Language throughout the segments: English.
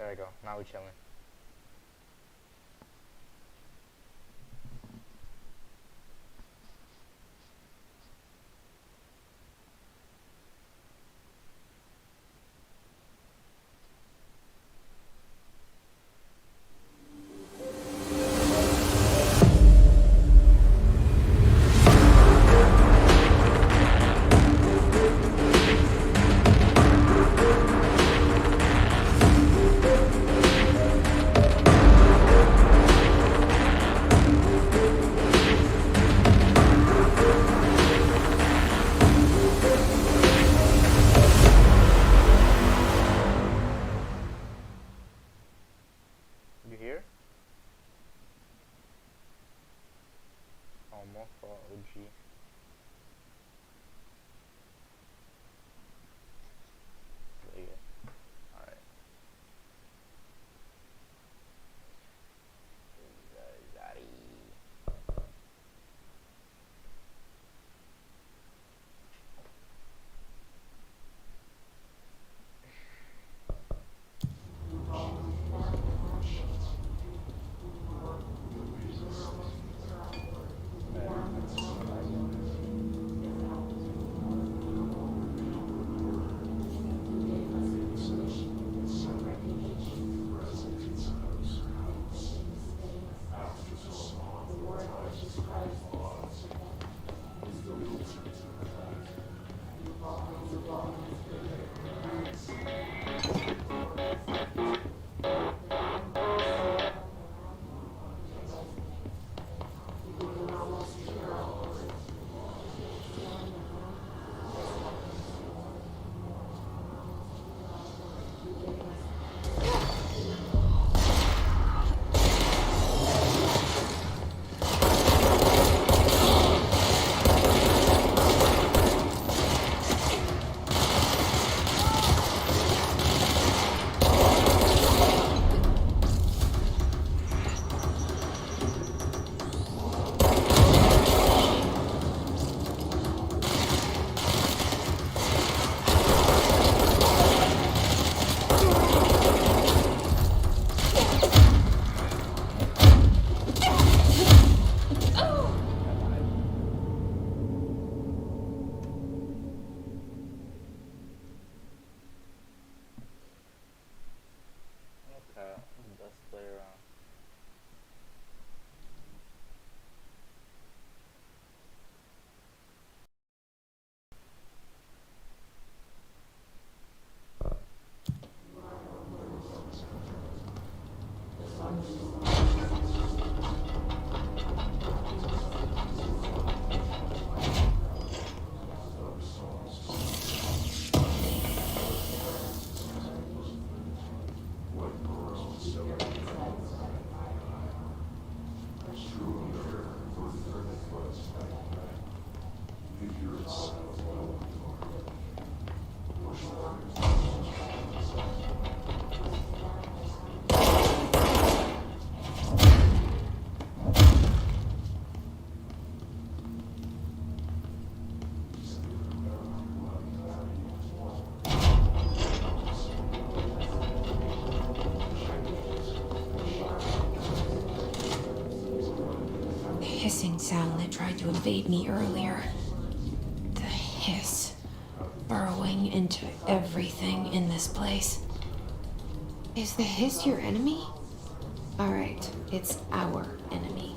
There we go. Now we're chilling. You here? Almost for OG. Really good. Alright. Zari. Okay, let's play around. Hissing sound that tried to invade me earlier. The hiss, burrowing into everything in this place. Is the hiss your enemy? Alright, it's our enemy.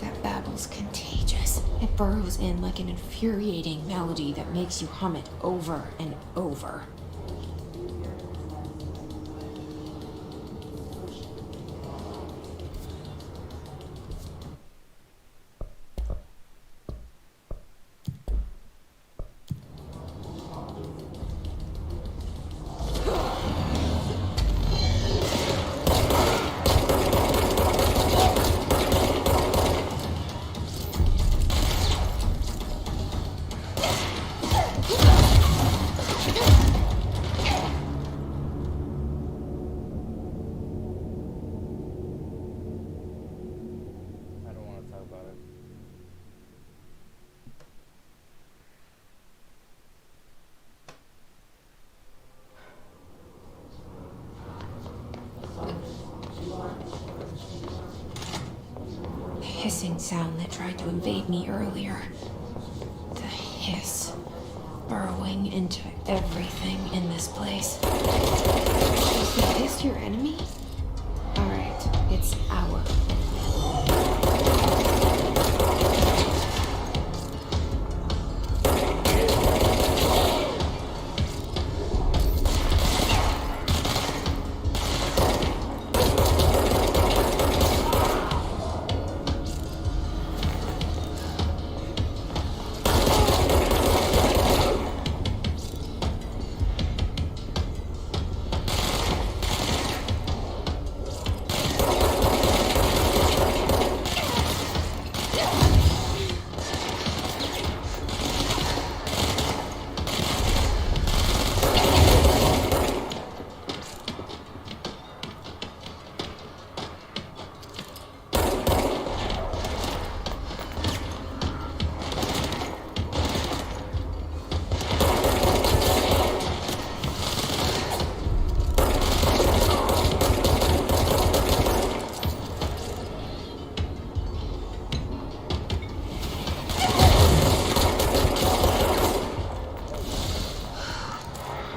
That babble's contagious. It burrows in like an infuriating melody that makes you hum it over and over. hissing sound that tried to invade me earlier. The hiss, burrowing into everything in this place. Is the hiss your enemy? Alright, it's our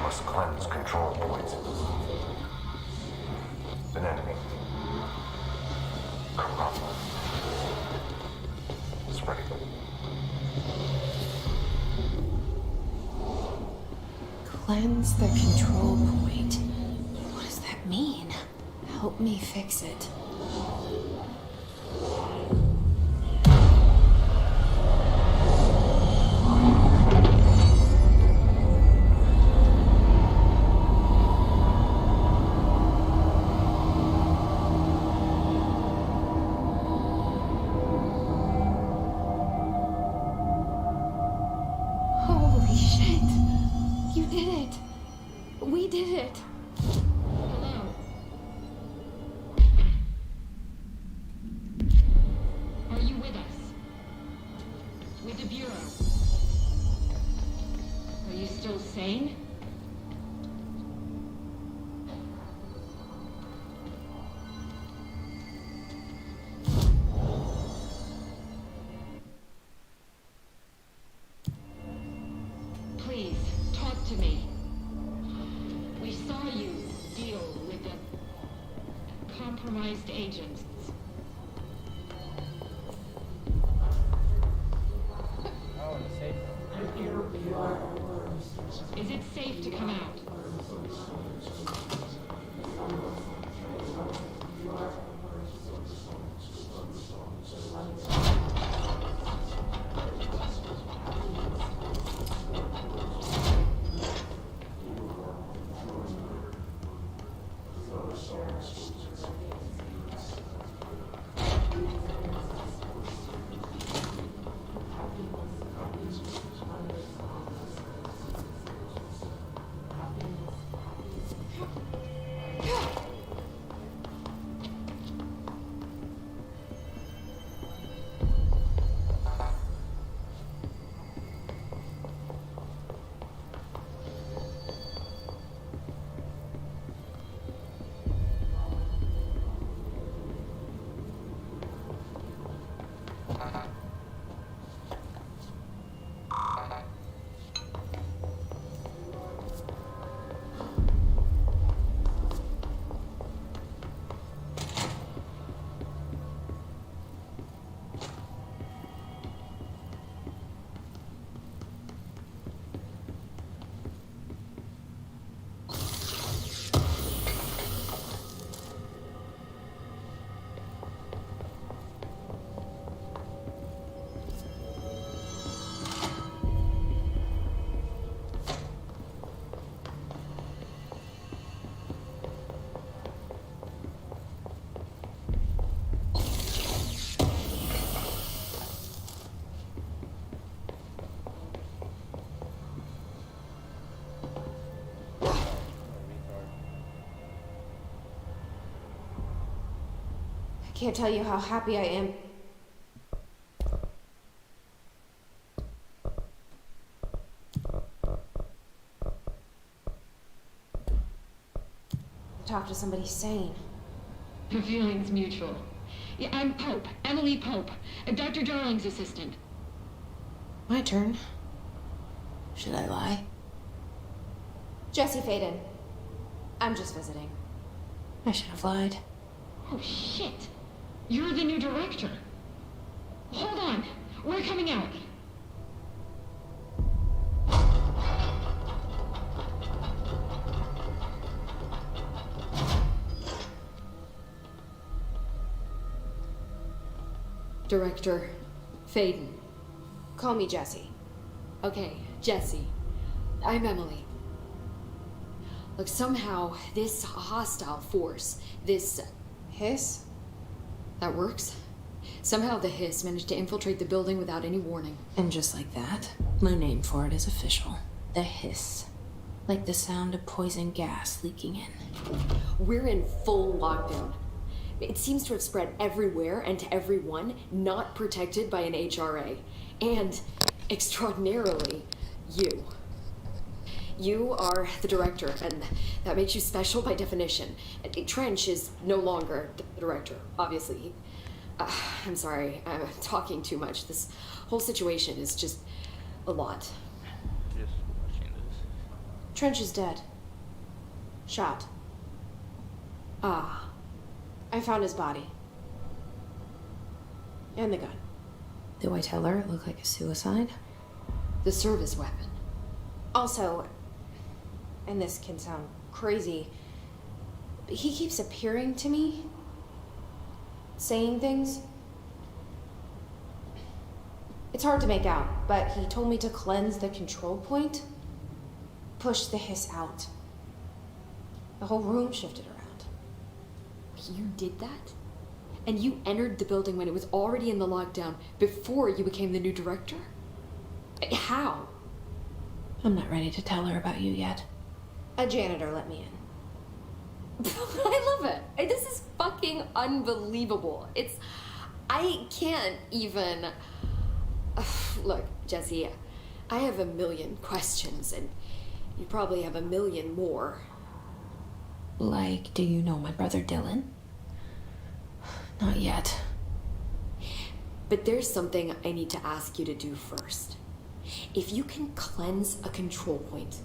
must cleanse control points. An enemy. Corrupt. Spreading. Cleanse the control point. What does that mean? Help me fix it. Holy shit! You did it! We did it! Hello. Are you with us? With the Bureau? Are you still sane? Please, talk to me. We saw you deal with the compromised agents. Oh, in the safe room. Is it safe to come out? I can't tell you how happy I am. Talk to somebody sane. The feeling's mutual. Yeah, I'm Pope. Emily Pope. Dr. Darling's assistant. My turn. Should I lie? Jesse Faden. I'm just visiting. I should have lied. Oh, shit. You're the new director. Hold on. We're coming out. Director Faden. Call me Jesse. Okay, Jesse. I'm Emily. Look, somehow this hostile force, this Hiss? that works. Somehow the hiss managed to infiltrate the building without any warning. And just like that, my name for it is official. The hiss. Like the sound of poison gas leaking in. We're in full lockdown. It seems to have spread everywhere and to everyone not protected by an HRA. And, extraordinarily, you. You are the director, and that makes you special by definition. Trench is no longer the director, obviously. I'm sorry, I'm talking too much. This whole situation is just a lot. Just watching this. Trench is dead. Shot. Ah, I found his body. And the gun. Do I tell her it looked like a suicide? the service weapon. Also, and this can sound crazy, but he keeps appearing to me, saying things. It's hard to make out, but he told me to cleanse the control point, push the hiss out. The whole room shifted around. You did that? And you entered the building when it was already in the lockdown before you became the new director? How? I'm not ready to tell her about you yet. A janitor let me in. I love it. This is fucking unbelievable. I can't even... Look, Jesse, I have a million questions, and you probably have a million more. Like, do you know my brother Dylan? Not yet. But there's something I need to ask you to do first. If you can cleanse a control point,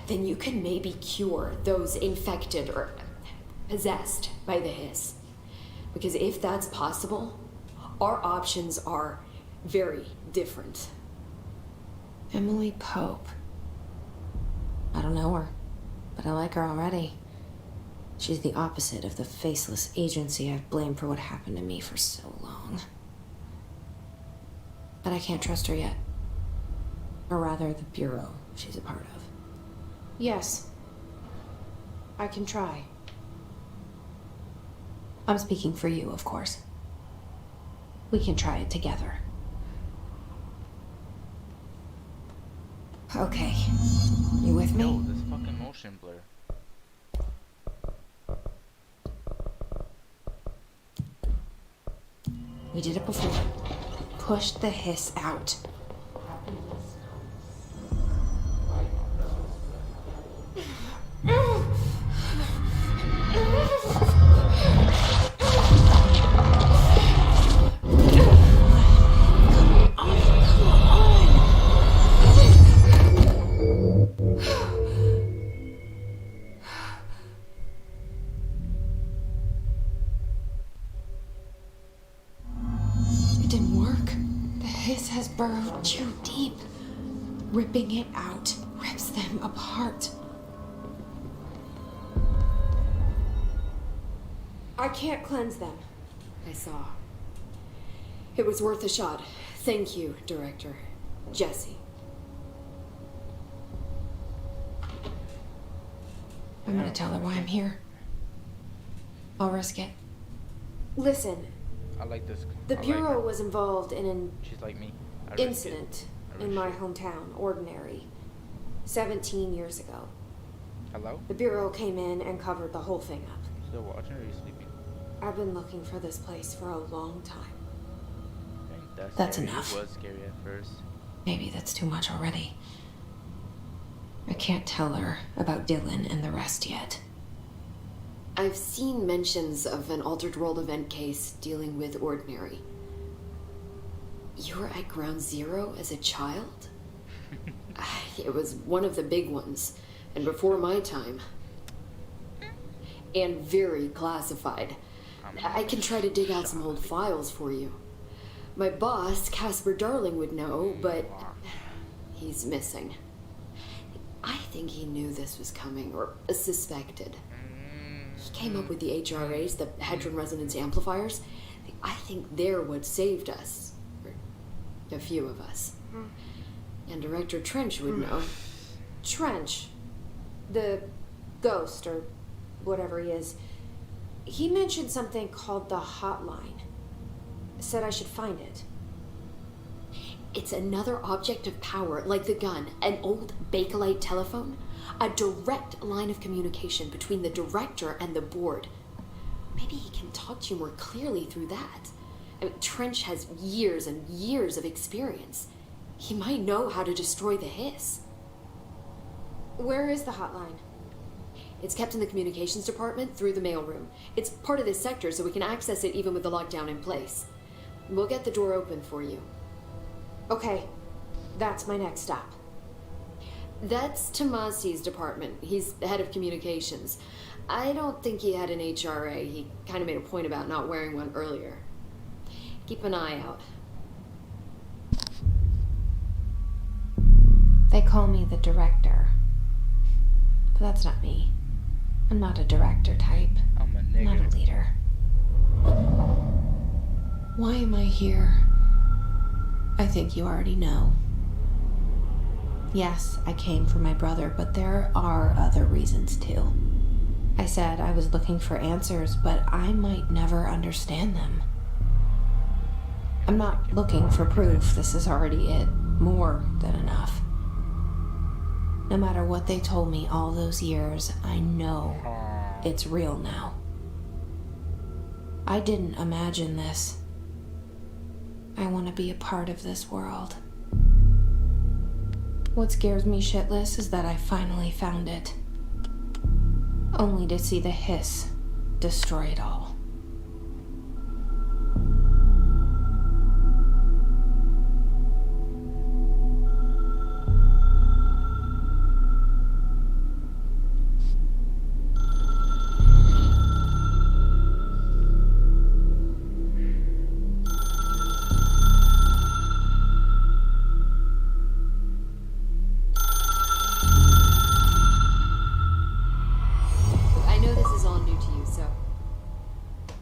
then you can maybe cure those infected or possessed by the hiss. Because if that's possible, our options are very different. Emily Pope. I don't know her, but I like her already. She's the opposite of the faceless agency I've blamed for what happened to me for so long. But I can't trust her yet. Or rather, the Bureau she's a part of. Yes. I can try. I'm speaking for you, of course. We can try it together. Okay. You with me? Yo, this fucking motion blur. We did it before. Push the hiss out. It didn't work. The hiss has burrowed too deep. Ripping it out rips them apart. I can't cleanse them. I saw. It was worth a shot. Thank you, Director. Jesse. I'm gonna tell her why I'm here. I'll risk it. Listen, I like this. the I like Bureau her. was involved in an She's like me. I risk it. incident I in risk my it. hometown, Ordinary, 17 years ago. Hello? The Bureau came in and covered the whole thing up. Still watching or are you sleeping? I've been looking for this place for a long time. Dang, That's scary. enough. It was scary at first. Maybe that's too much already. I can't tell her about Dylan and the rest yet. I've seen mentions of an Altered World event case dealing with Ordinary. You were at Ground Zero as a child? It was one of the big ones, and before my time. And very classified. I can try to dig out some old files for you. My boss, Casper Darling, would know, but he's missing. I think he knew this was coming, or suspected. He came up with the HRAs, the Hadron Resonance Amplifiers. I think they're what saved us. Or a few of us. And Director Trench would know. Trench. The ghost, or whatever he is. He mentioned something called the hotline. Said I should find it. It's another object of power, like the gun, an old Bakelite telephone. A direct line of communication between the director and the board. Maybe he can talk to you more clearly through that. I mean, Trench has years and years of experience. He might know how to destroy the hiss. Where is the hotline? It's kept in the communications department through the mailroom. It's part of this sector, so we can access it even with the lockdown in place. We'll get the door open for you. Okay, that's my next stop. That's Tomasi's department. He's the head of communications. I don't think he had an HRA. He kind of made a point about not wearing one earlier. Keep an eye out. They call me the director. But that's not me. I'm not a director type. I'm a I'm not nigga. a leader. Why am I here? I think you already know. Yes, I came for my brother, but there are other reasons too. I said I was looking for answers, but I might never understand them. I'm not looking for proof. This is already it. More than enough. No matter what they told me all those years, I know it's real now. I didn't imagine this. I want to be a part of this world. What scares me shitless is that I finally found it. Only to see the hiss destroy it all.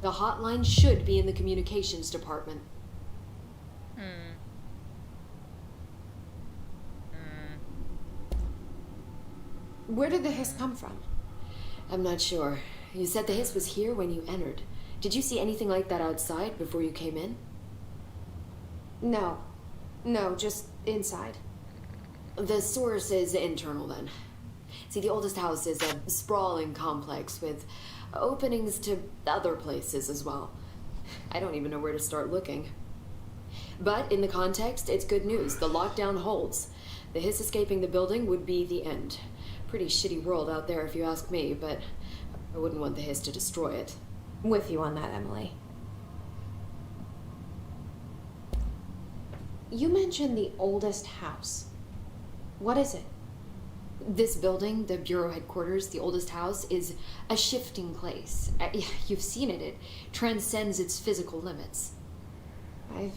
The hotline should be in the communications department. Where did the hiss come from? I'm not sure. You said the hiss was here when you entered. Did you see anything like that outside before you came in? No. No, just inside. The source is internal then. See, the oldest house is a sprawling complex with openings to other places as well. I don't even know where to start looking. But in the context, it's good news. The lockdown holds. The hiss escaping the building would be the end. Pretty shitty world out there if you ask me, but I wouldn't want the hiss to destroy it. With you on that, Emily. You mentioned the oldest house. What is it? This building, the Bureau headquarters, the oldest house, is a shifting place. You've seen it. It transcends its physical limits. I've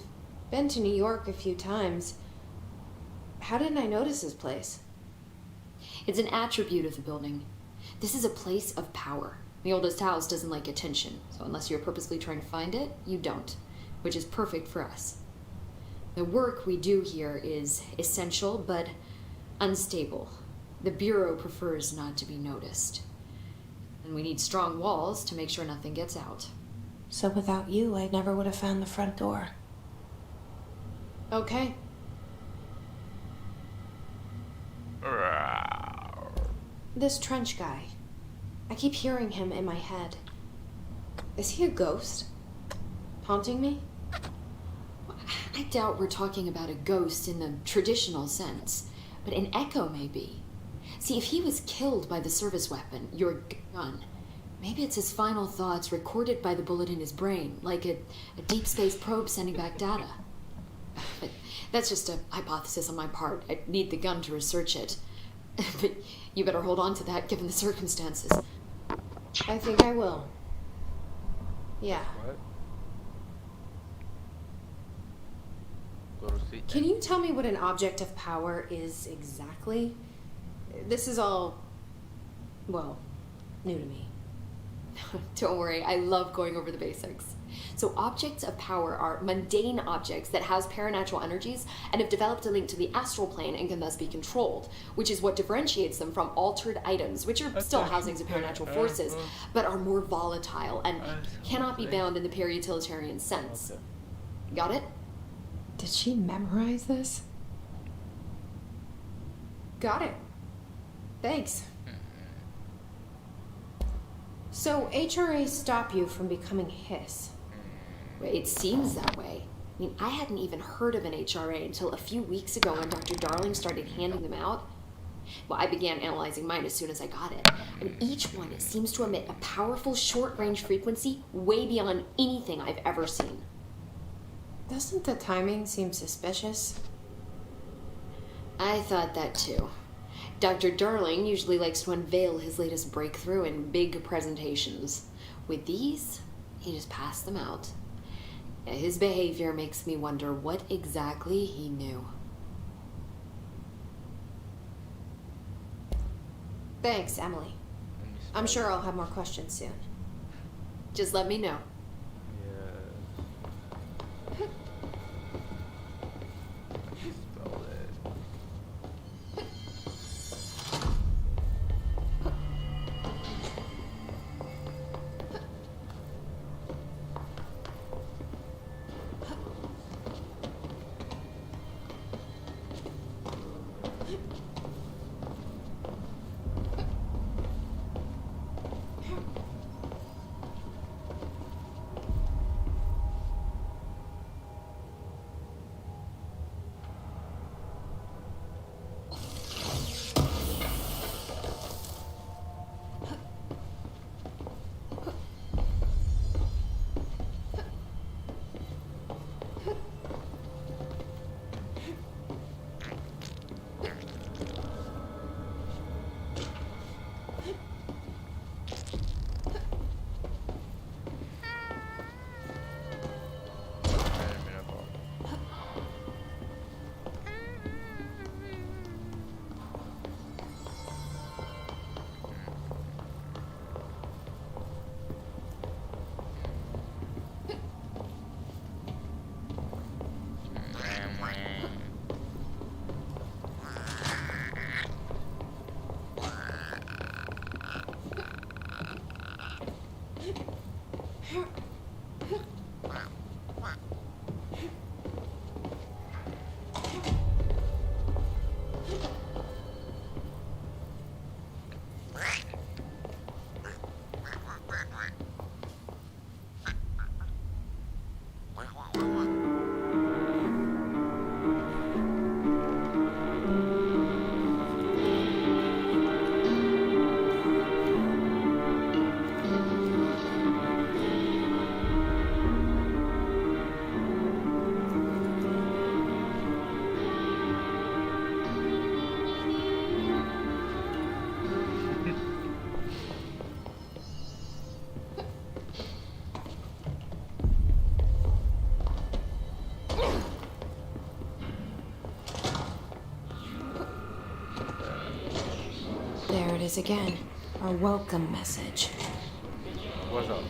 been to New York a few times. How didn't I notice this place? It's an attribute of the building. This is a place of power. The oldest house doesn't like attention, so unless you're purposely trying to find it, you don't, which is perfect for us. The work we do here is essential, but unstable. The Bureau prefers not to be noticed. And we need strong walls to make sure nothing gets out. So without you, I never would have found the front door. Okay. This Trench guy. I keep hearing him in my head. Is he a ghost? Haunting me? I doubt we're talking about a ghost in the traditional sense, but an echo maybe. See, if he was killed by the service weapon, your gun, Maybe it's his final thoughts recorded by the bullet in his brain, like a deep space probe sending back data. But that's just a hypothesis on my part. I need the gun to research it. But you better hold on to that given the circumstances. I think I will. Yeah. What? Go to sleep. Can you tell me what an object of power is exactly? This is all, well, new to me. Don't worry, I love going over the basics. So objects of power are mundane objects that house paranatural energies and have developed a link to the astral plane and can thus be controlled, which is what differentiates them from altered items, which are still housings of paranatural forces, but are more volatile and cannot be bound in the peri-utilitarian sense. Okay. Got it? Did she memorize this? Got it. Thanks. So HRAs stop you from becoming Hiss. It seems that way. I mean, I hadn't even heard of an HRA until a few weeks ago when Dr. Darling started handing them out. Well, I began analyzing mine as soon as I got it. And each one seems to emit a powerful short-range frequency way beyond anything I've ever seen. Doesn't the timing seem suspicious? I thought that too. Dr. Darling usually likes to unveil his latest breakthrough in big presentations. With these, he just passed them out. His behavior makes me wonder what exactly he knew. Thanks, Emily. Let me I'm spell sure I'll have more questions soon. Just let me know. Yeah. Let me spell it. There it is again. Our welcome message. What's up?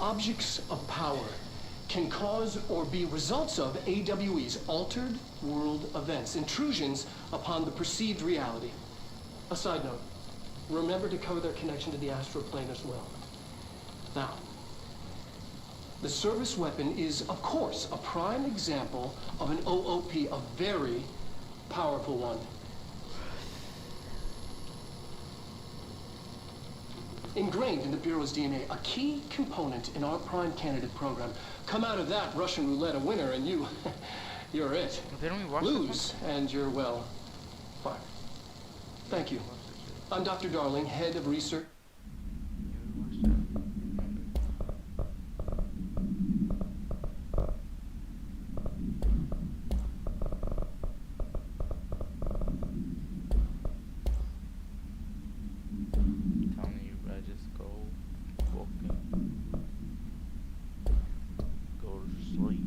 Objects of power can cause or be results of AWE's altered world events, intrusions upon the perceived reality. A side note, remember to cover their connection to the astral plane as well. Now, the service weapon is, of course, a prime example of an OOP, a very powerful one. Ingrained in the Bureau's DNA, a key component in our prime candidate program. Come out of that Russian roulette a winner and you're it. They don't even watch Lose and you're, well, fired. Thank you. I'm Dr. Darling, head of research. Telling you, I just go fucking go to sleep.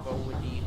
Go with you.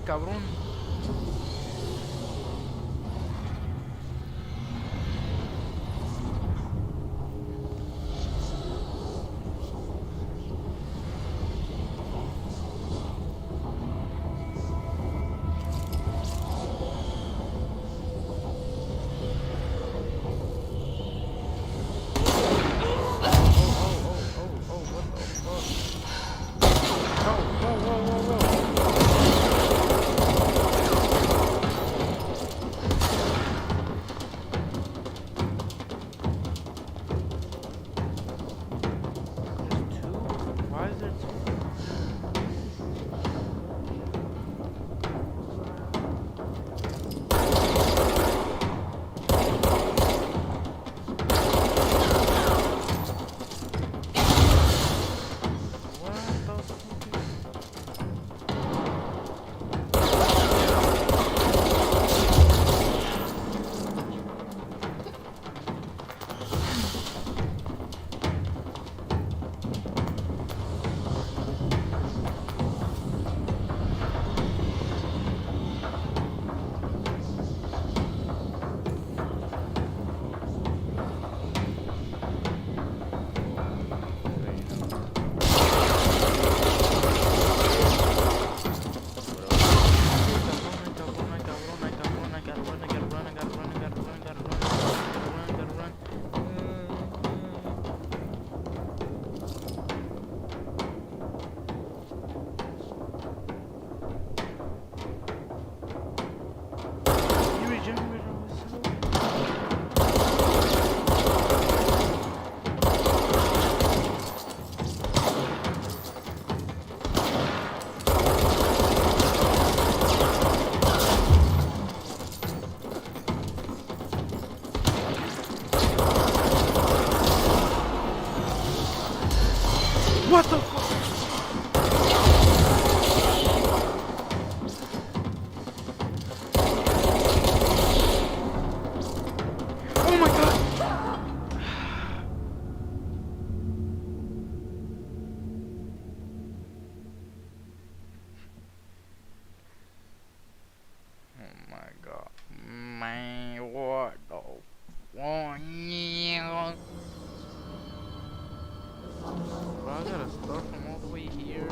cabrón. Why is there two? What the fuck is... What the fuck? Oh my god! Oh my god. Man, what the fuck? Bro, I gotta start from all the way here.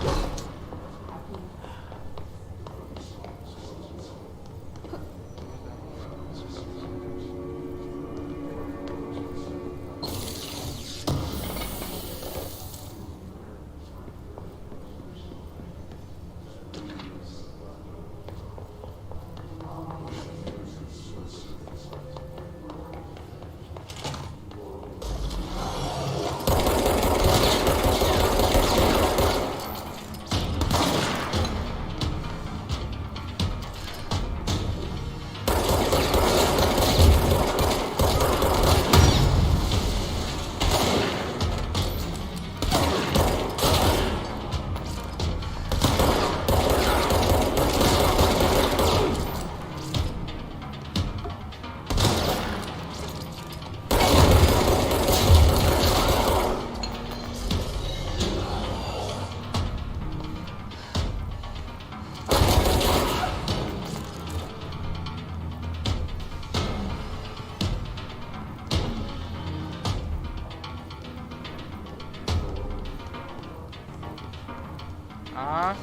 Ah.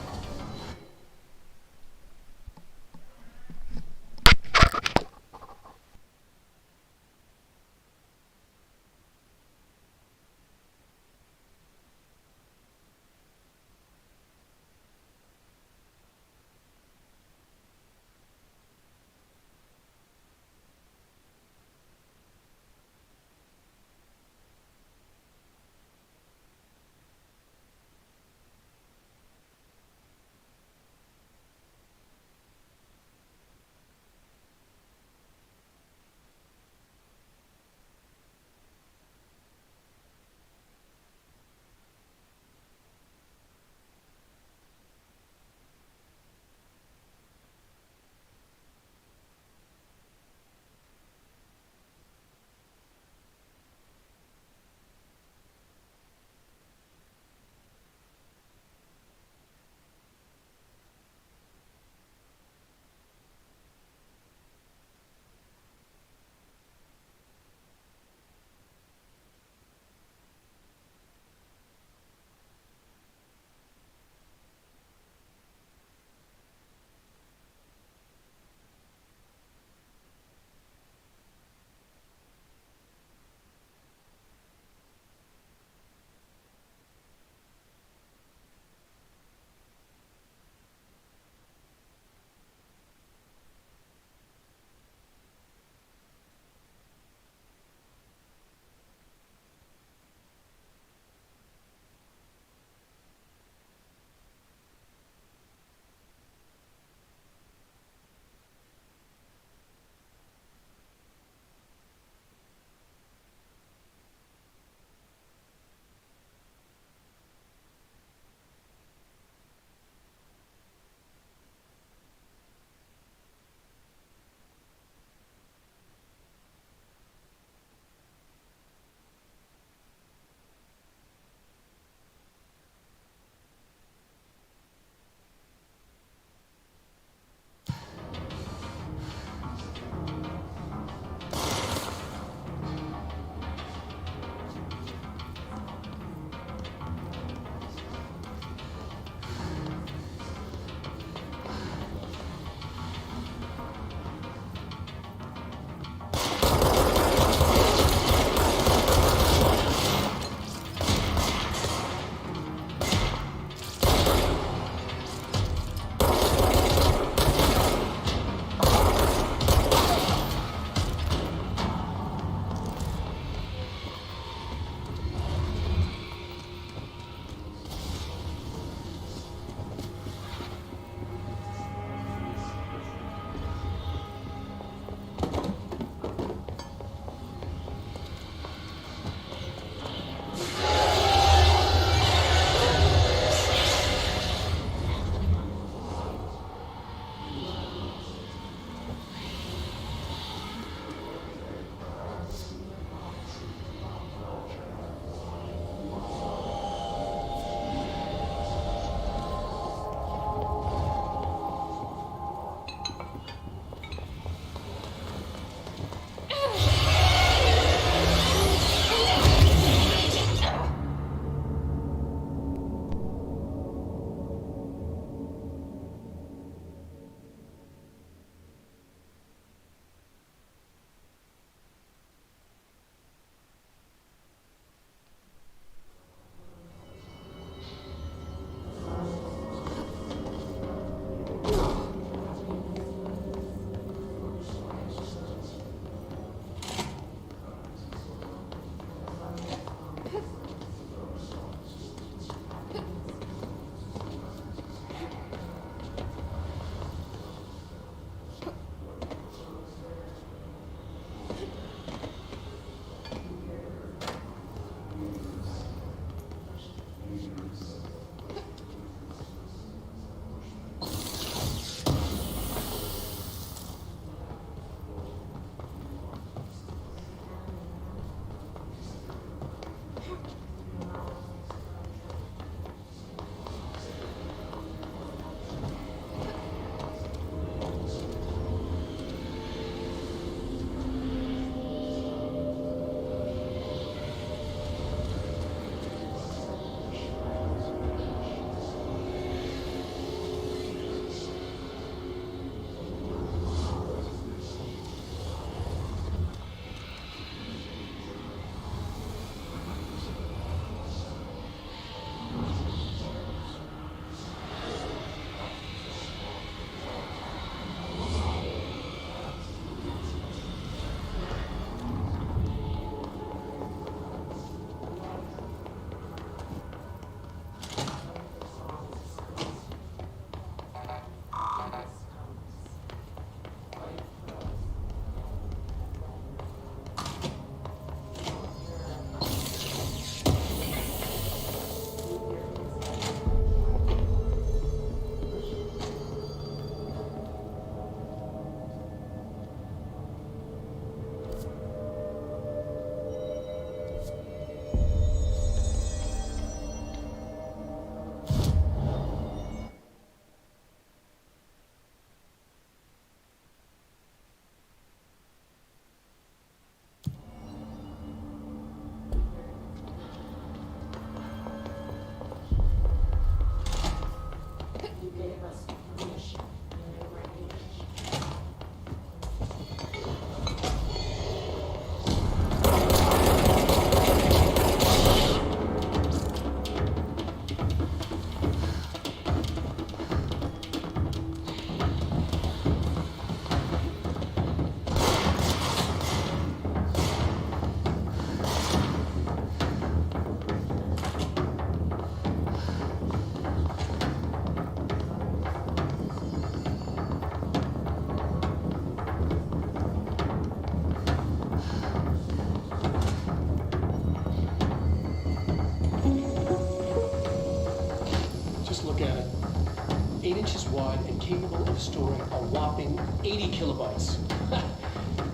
8 inches wide and capable of storing a whopping 80 kilobytes.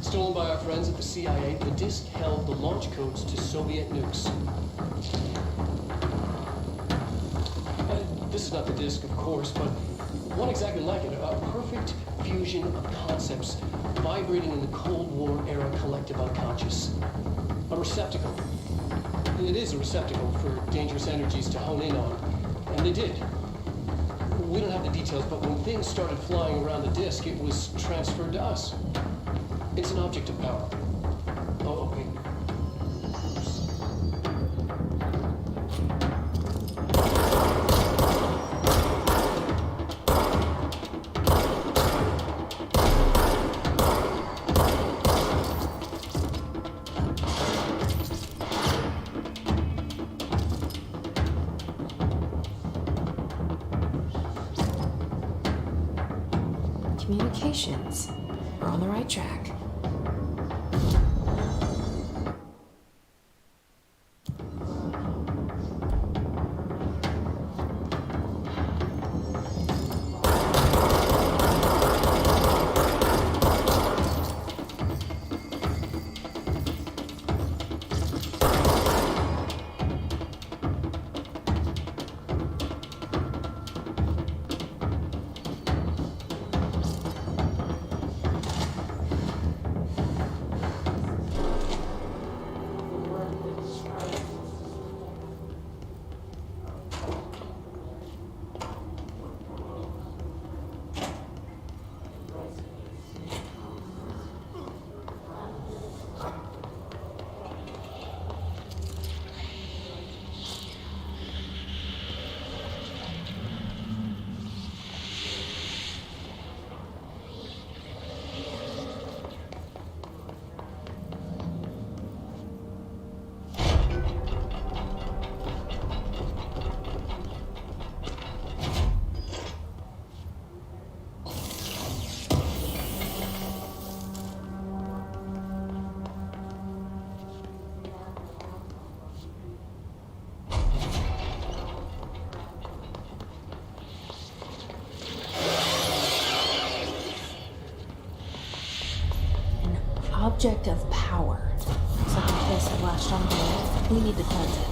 Stolen by our friends at the CIA, the disk held the launch codes to Soviet nukes. This is not the disk, of course, but one exactly like it. A perfect fusion of concepts vibrating in the Cold War era collective unconscious. A receptacle. It is a receptacle for dangerous energies to hone in on. And they did. We don't have the details, but when things started flying around the disk, it was transferred to us. It's an object of power. Oh, okay. Communications. We're on the right track. Object of power. Looks like a place that latched onto it. We need to cleanse it.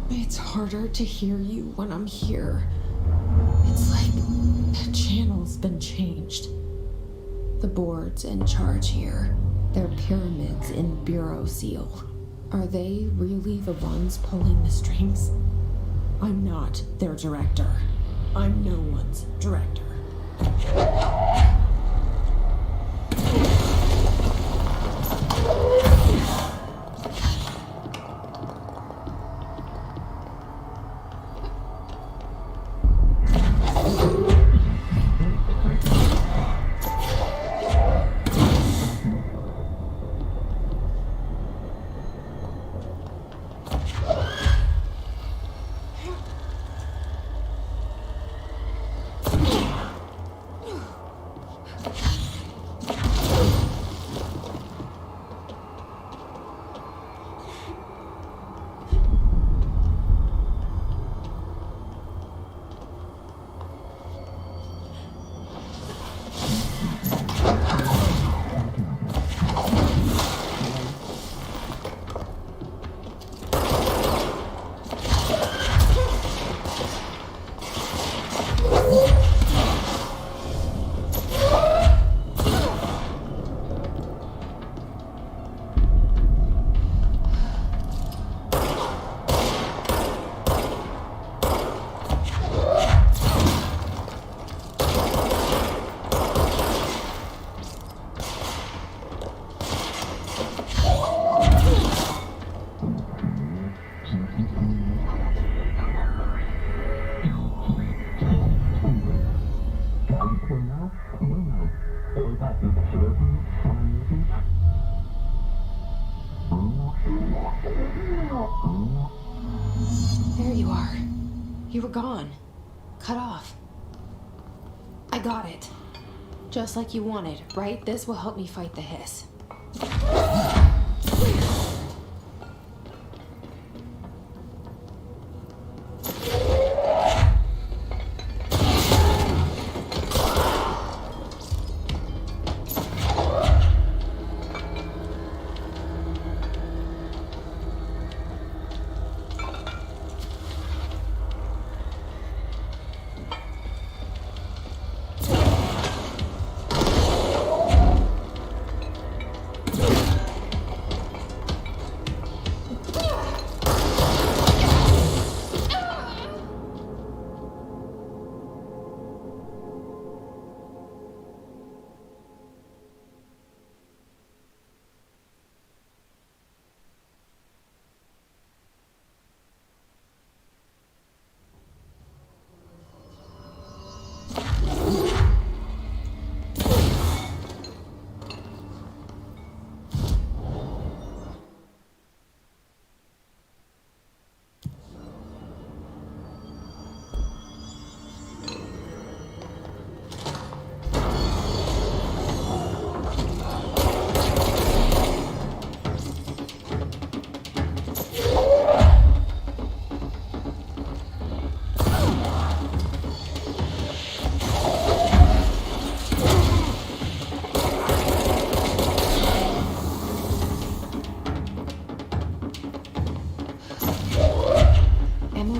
It's harder to hear you when I'm here. It's like the channel's been changed. The board's in charge here. They're pyramids in Bureau Seal. Are they really the ones pulling the strings? I'm not their director. I'm no one's director. There you are. You were gone. Cut off. I got it. Just like you wanted, right? This will help me fight the hiss.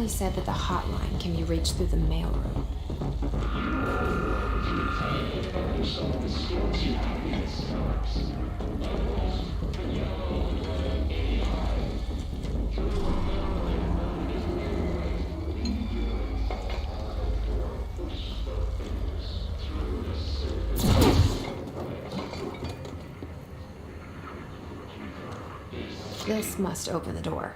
Said that the hotline can be reached through the mailroom. This must open the door.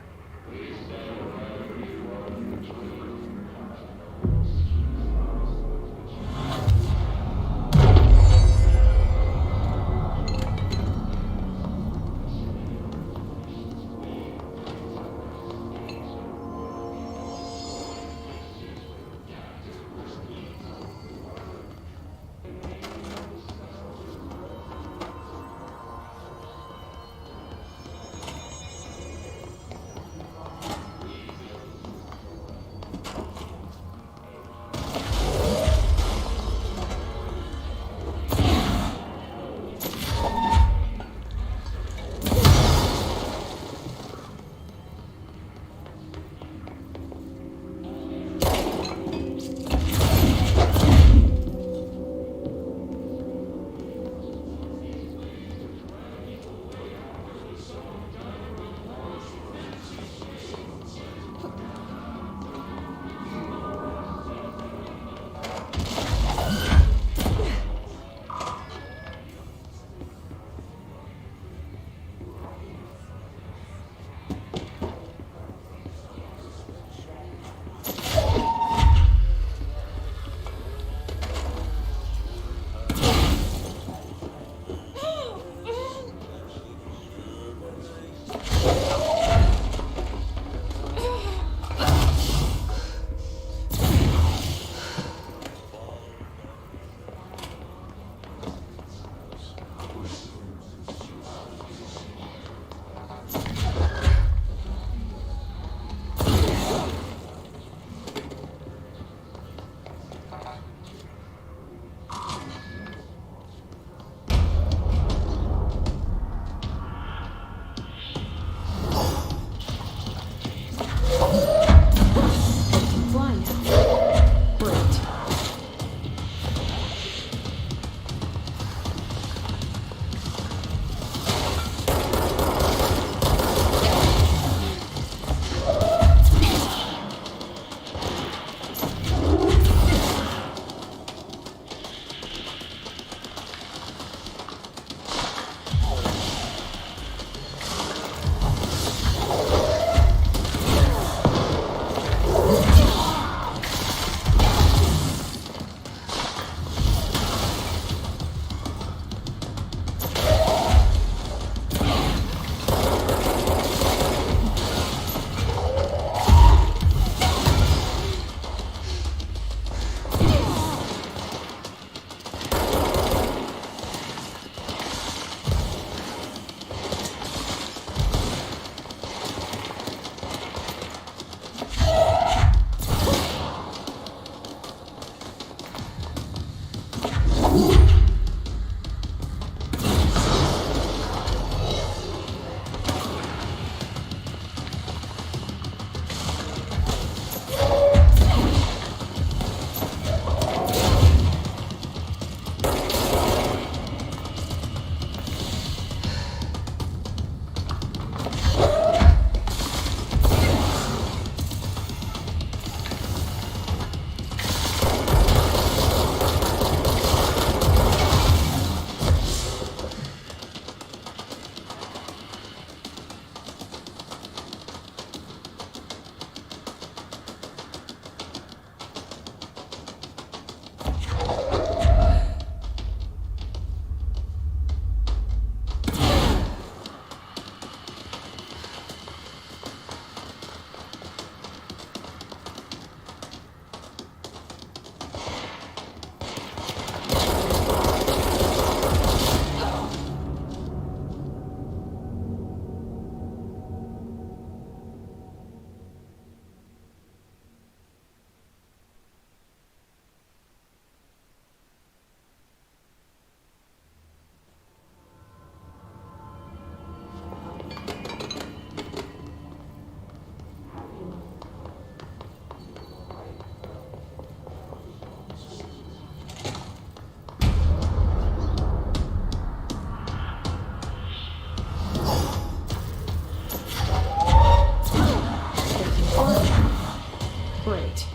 Great.